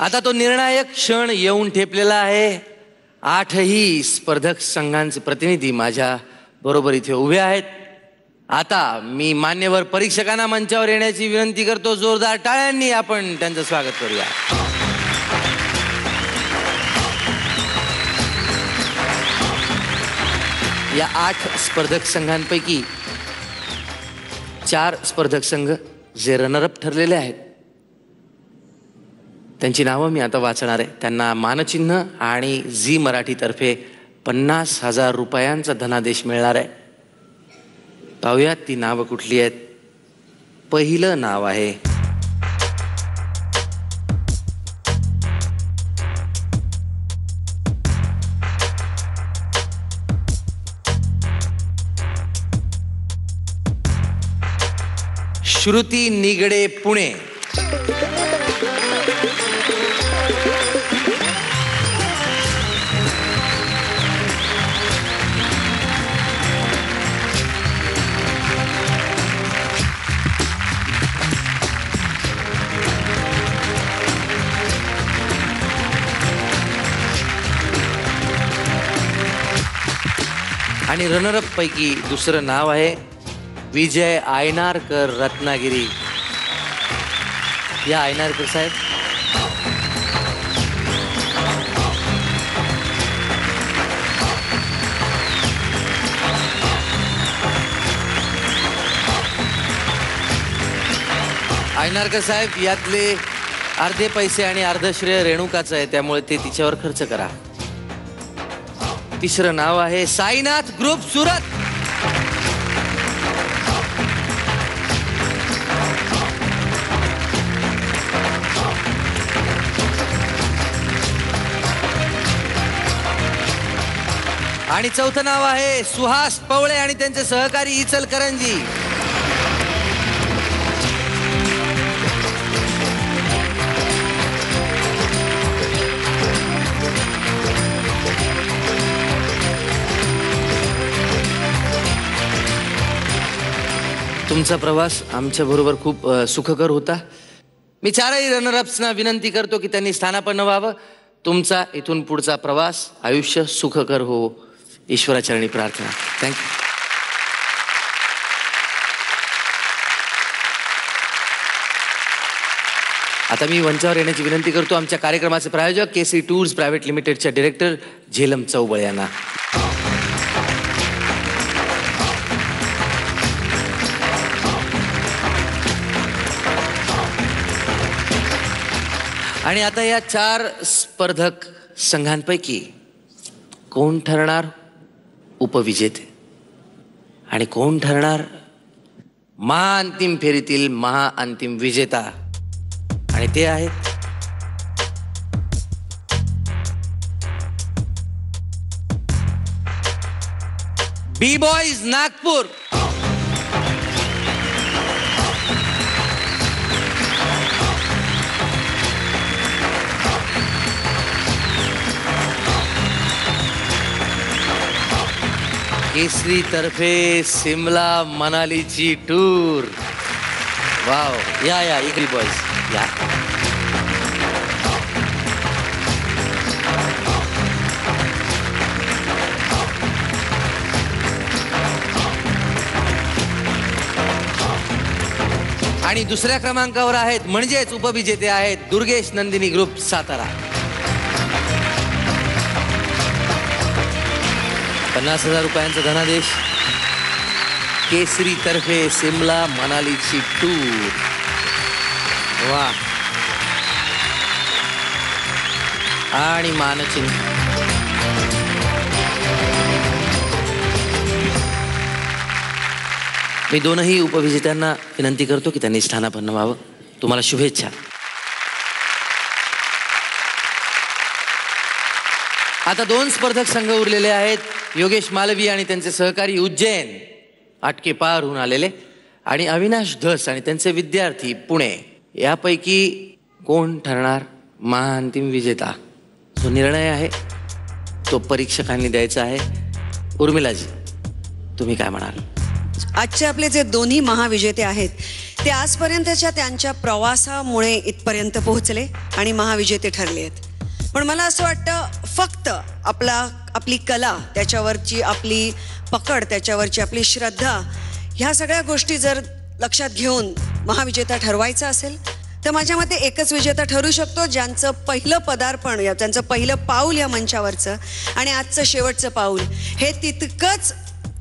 आता तो निर्णायक क्षण येऊन ठेपलेला आहे. 8ही स्पर्धक संघांचे प्रतिनिधी माझ्या बरोबर इथे उभे आहेत. आता मी मान्यवर परीक्षकांना मंचावर येण्याची विनंती करतो. जोरदार टाळ्यांनी आपण त्यांचं स्वागत करूया. या 8 स्पर्धक संघांपैकी 4 स्पर्धक संघ जे रनरअप ठरलेले आहेत त्यांची नावं मी आता वाचणार आहे. त्यांना मानचिन्ह आणि झी मराठीतर्फे 50,000 रुपयांचा धनादेश मिळणार आहे. पाहूयात ती नावं कुठली आहेत. पहिलं नाव आहे श्रुती निगडे पुणे. आणि रनरअप पैकी दुसरं नाव आहे विजय आयनारकर रत्नागिरी. या आयनारकर साहेब. आयनारकर साहेब यातले अर्धे पैसे आणि अर्ध श्रेय रेणुकाचं आहे, त्यामुळे ते तिच्यावर खर्च करा. तिसरं नाव आहे साईनाथ ग्रुप सुरत. आणि चौथं नाव आहे सुहास पवळे आणि त्यांचे सहकारी इचलकरंजी. तुमचा प्रवास आमच्या बरोबर खूप सुखकर होता. मी 4ही रनरअप्सना विनंती करतो की त्यांनी स्थानापन्न व्हावं. तुमचा इथून पुढचा प्रवास आयुष्य सुखकर हो, ईश्वराचरणी प्रार्थना. थँक्यू. आता मी मंचावर येण्याची विनंती करतो आमच्या कार्यक्रमाचे प्रायोजक केसरी टूर्स प्रायव्हेट लिमिटेडच्या डिरेक्टर झेलम चौबळे यांना. आणि आता या 4 स्पर्धक संघांपैकी कोण ठरणार उपविजेते आणि कोण ठरणार महाअंतिम फेरीतील महाअंतिम विजेता. आणि ते आहेत बी बॉईज नागपूर. केसरी तर्फे सिमला मनालीची टूर. वाव. या इगल बॉयज या. आणि दुसऱ्या क्रमांकावर आहेत म्हणजेच उपविजेते आहेत दुर्गेश नंदिनी ग्रुप सातारा. 50,000 रुपयांचा धनादेश. केसरी तर्फे सिमला मनालीची टूर. वा. आणि मानचिन्ह. मी दोनही उपविजेत्यांना विनंती करतो की त्यांनी स्थानापन्न व्हावं. तुम्हाला शुभेच्छा. आता 2 स्पर्धक संघ उरलेले आहेत. योगेश मालवी आणि त्यांचे सहकारी उज्जैन आटके पार होऊन आलेले आणि अविनाश धस आणि त्यांचे विद्यार्थी पुणे. यापैकी कोण ठरणार महाअंतिम विजेता? जो निर्णय आहे तो परीक्षकांनी द्यायचा आहे. उर्मिलाजी, तुम्ही काय म्हणाल? आजचे आपले जे दोन्ही महाविजेते आहेत ते आजपर्यंतच्या त्यांच्या प्रवासामुळे इथपर्यंत पोहोचले आणि महाविजेते ठरले आहेत. पण मला असं वाटतं फक्त आपली कला, त्याच्यावरची आपली पकड, त्याच्यावरची आपली श्रद्धा, ह्या सगळ्या गोष्टी जर लक्षात घेऊन महाविजेता ठरवायचा असेल तर माझ्या मते एकच विजेता ठरू शकतो ज्यांचं पहिलं पदार्पण, त्यांचं पहिलं पाऊल या मंचावरचं आणि आजचं शेवटचं पाऊल हे तितकंच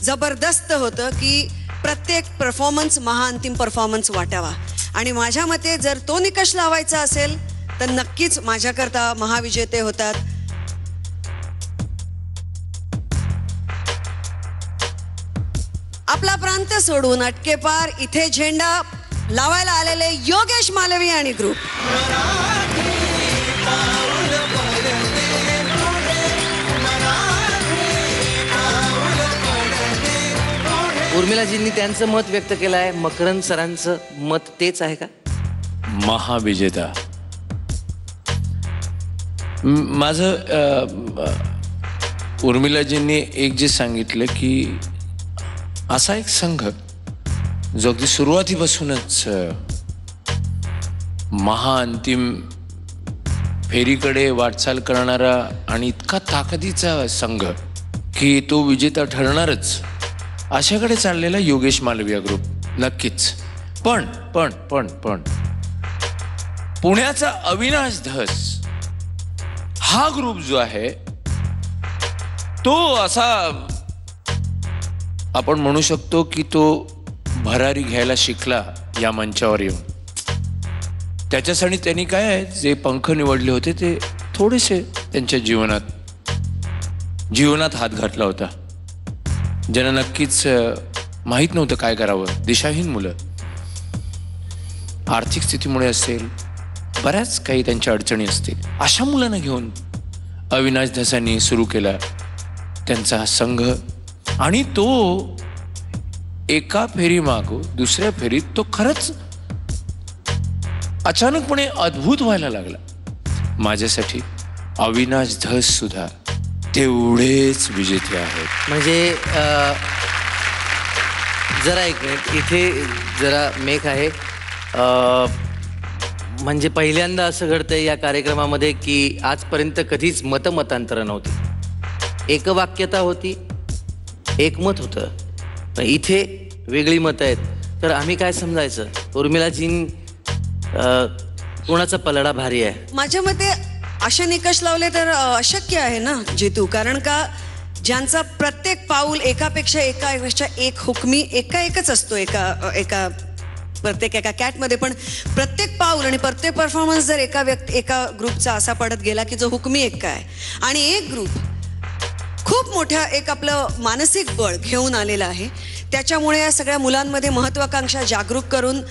जबरदस्त होतं की प्रत्येक परफॉर्मन्स महाअंतिम परफॉर्मन्स वाटावा. आणि माझ्या मते जर तो निकष लावायचा असेल तर नक्कीच माझ्याकरता महाविजेते होतात आपला प्रांत सोडून अटकेपार इथे झेंडा लावायला आलेले योगेश मालवी आणि ग्रुप. उर्मिलाजींनी त्यांचं मत व्यक्त केलं आहे. मकरंद सरांचं मत तेच आहे का? महाविजेता माझं उर्मिलाजींनी एक जे सांगितलं की असा एक संघ जो अगदी सुरुवातीपासूनच महाअंतिम फेरीकडे वाटचाल करणारा आणि इतका ताकदीचा संघ की तो विजेता ठरणारच अशाकडे चाललेला योगेश मालविया ग्रुप नक्कीच. पण पण पण पण पुण्याचा अविनाश धस हा ग्रुप जो आहे तो असा आपण म्हणू शकतो की तो भरारी घ्यायला शिकला या मंचावर येऊन. त्याच्यासाठी त्यांनी काय आहे जे पंख निवडले होते ते थोडेसे त्यांच्या जीवनात हात घातला होता. ज्यांना नक्कीच माहीत नव्हतं काय करावं, दिशाहीन मुलं, आर्थिक स्थितीमुळे असेल, बऱ्याच काही त्यांच्या अडचणी असतील, अशा मुलांना घेऊन अविनाश धसांनी सुरू केला त्यांचा हा संघ. आणि तो एका फेरी मागो दुसऱ्या फेरीत तो खरंच अचानकपणे अद्भुत व्हायला लागला. माझ्यासाठी अविनाश धस सुद्धा तेवढेच विजेते आहेत. म्हणजे जरा एक मिनिट इथे जरा मेघ आहे. म्हणजे पहिल्यांदा असं घडतंय या कार्यक्रमामध्ये की आजपर्यंत कधीच मतमतांतरं नव्हती, एकवाक्यता होती, एकमत होतं. पण इथे वेगळी मतं आहेत. तर आम्ही काय समजायचं? उर्मिलाजी कोणाचा पलडा भारी आहे? माझ्या मते असे निकष लावले तर अशक्य आहे ना जितू. कारण का ज्यांचा प्रत्येक पाऊल एकापेक्षा एक हुकमी एकच असतो एका कॅटमध्ये. पण प्रत्येक पाऊल आणि प्रत्येक परफॉर्मन्स जर एका ग्रुपचा असा पडत गेला की जो हुकमी एक आहे आणि एक ग्रुप खूप मोठ्या एक आपलं मानसिक बळ घेऊन आलेलं आहे. त्याच्यामुळे या सगळ्या मुलांमध्ये महत्वाकांक्षा जागरूक करून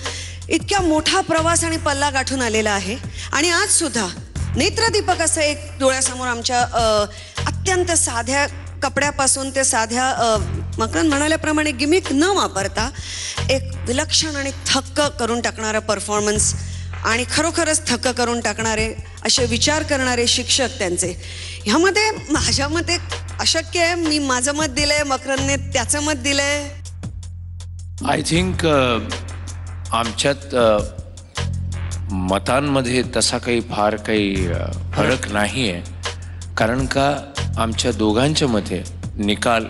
इतक्या मोठा प्रवास आणि पल्ला गाठून आलेला आहे. आणि आज सुद्धा नेत्रदीपक असं एक डोळ्यासमोर आमच्या अत्यंत साध्या कपड्यापासून ते साध्या मकरंद म्हणाल्याप्रमाणे गिमिक न वापरता एक विलक्षण आणि थक्क करून टाकणारा परफॉर्मन्स आणि खरोखरच थक्क करून टाकणारे असे विचार करणारे शिक्षक त्यांचे. ह्यामध्ये माझ्या मते अशक्य आहे. मी माझं मत दिलंय, मकरंदने त्याचं मत दिलंय. आय थिंक आमच्यात मतांमध्ये तसा काही फार काही फरक नाही आहे. कारण का आमच्या दोघांच्या मध्ये निकाल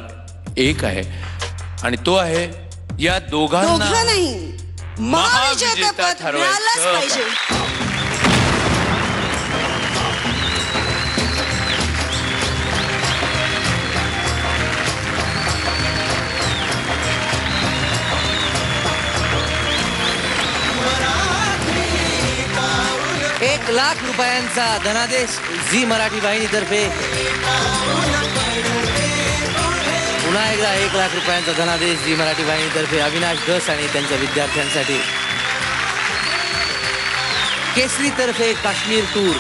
एक आहे आणि तो आहे या दोघांना नाही महाविजेता ठरवायलाच पाहिजे. ₹1,00,000 धनादेश झी मराठी वाहिनीतर्फे. पुन्हा एकदा ₹1,00,000 धनादेश झी मराठी वाहिनीतर्फे अविनाश धस आणि त्यांच्या विद्यार्थ्यांसाठी. केसरीतर्फे काश्मीर टूर.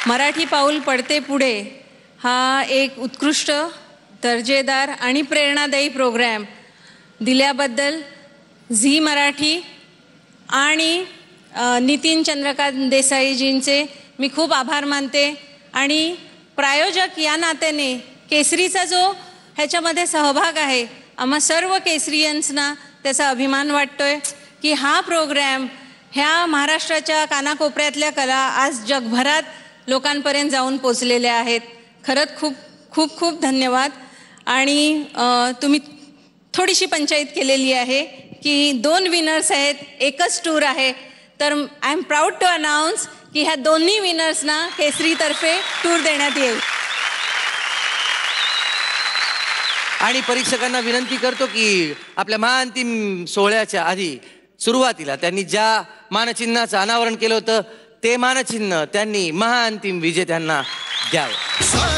मराठी पाऊल पडते पुढे हा एक उत्कृष्ट दर्जेदार आणि प्रेरणादायी प्रोग्रॅम दिल्याबद्दल झी मराठी आणि नितीन चंद्रकांत देसाईजींचे मी खूप आभार मानते आणि प्रायोजक या नात्याने केसरीचा जो ह्याच्यामध्ये सहभाग आहे आम्हा सर्व केसरियन्सना त्याचा अभिमान वाटतोय की हा प्रोग्रॅम ह्या महाराष्ट्राच्या कानाकोपऱ्यातल्या कला आज जगभरात लोकांपर्यंत जाऊन पोचलेल्या आहेत. खरंच खूप खूप खूप धन्यवाद. आणि तुम्ही थोडीशी पंचायत केलेली आहे की 2 विनर्स आहेत, एकच टूर आहे, तर I am proud to announce की ह्या दोन्ही विनर्सना केसरीतर्फे टूर देण्यात येईल. आणि परीक्षकांना विनंती करतो की आपल्या महाअंतिम सोहळ्याच्या आधी सुरुवातीला त्यांनी ज्या मानचिन्हाचं अनावरण केलं होतं ते मानचिन्ह त्यांनी महाअंतिम विजेत्यांना द्यावं.